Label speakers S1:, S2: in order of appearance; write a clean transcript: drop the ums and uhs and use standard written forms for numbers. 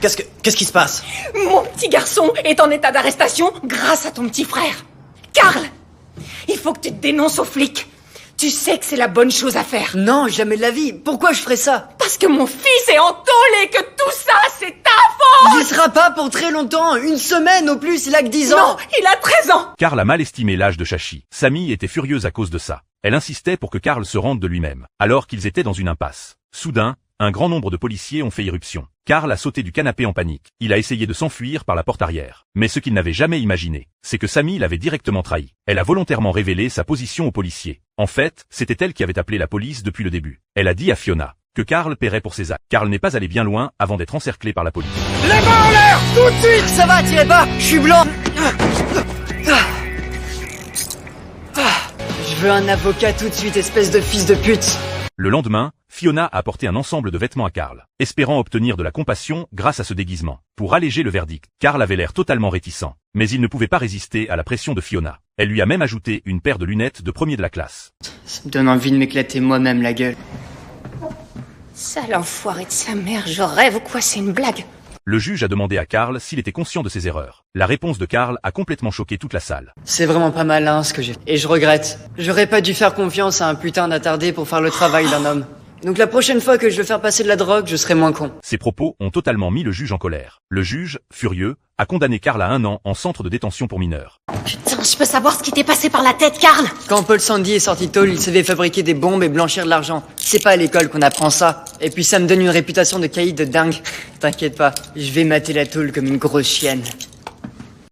S1: Qu'est-ce qui se passe?
S2: Mon petit garçon est en état d'arrestation grâce à ton petit frère. Karl, il faut que tu te dénonces aux flics. Tu sais que c'est la bonne chose à faire.
S3: Non, jamais de la vie. Pourquoi je ferais ça?
S2: Parce que mon fils est en tôle et que tout ça, c'est ta faute.
S3: Il y sera pas pour très longtemps. Une semaine au plus, il a que 10 ans.
S2: Non, il a 13 ans.
S4: Karl a mal estimé l'âge de Shachi. Samy était furieuse à cause de ça. Elle insistait pour que Karl se rende de lui-même, alors qu'ils étaient dans une impasse. Soudain, un grand nombre de policiers ont fait irruption. Karl a sauté du canapé en panique. Il a essayé de s'enfuir par la porte arrière. Mais ce qu'il n'avait jamais imaginé, c'est que Samy l'avait directement trahi. Elle a volontairement révélé sa position aux policiers. En fait, c'était elle qui avait appelé la police depuis le début. Elle a dit à Fiona que Karl paierait pour ses actes. Karl n'est pas allé bien loin avant d'être encerclé par la police.
S3: Les mains en l'air, tout de suite. Ça va, tirez pas. Je suis blanc. Je veux un avocat tout de suite, espèce de fils de pute.
S4: Le lendemain, Fiona a apporté un ensemble de vêtements à Karl, espérant obtenir de la compassion grâce à ce déguisement. Pour alléger le verdict, Karl avait l'air totalement réticent, mais il ne pouvait pas résister à la pression de Fiona. Elle lui a même ajouté une paire de lunettes de premier de la classe.
S3: Ça me donne envie de m'éclater moi-même la gueule.
S2: Sale enfoiré de sa mère, je rêve ou quoi, c'est une blague.
S4: Le juge a demandé à Karl s'il était conscient de ses erreurs. La réponse de Karl a complètement choqué toute la salle.
S3: C'est vraiment pas malin ce que j'ai fait. Et je regrette. J'aurais pas dû faire confiance à un putain d'attardé pour faire le travail d'un homme. Donc la prochaine fois que je veux faire passer de la drogue, je serai moins con.
S4: Ces propos ont totalement mis le juge en colère. Le juge, furieux, a condamné Karl à 1 an en centre de détention pour mineurs.
S2: Putain, je peux savoir ce qui t'est passé par la tête, Karl?
S3: Quand Paul Sandy est sorti de tôle, il savait fabriquer des bombes et blanchir de l'argent. C'est pas à l'école qu'on apprend ça. Et puis ça me donne une réputation de caïd de dingue. T'inquiète pas, je vais mater la tôle comme une grosse chienne.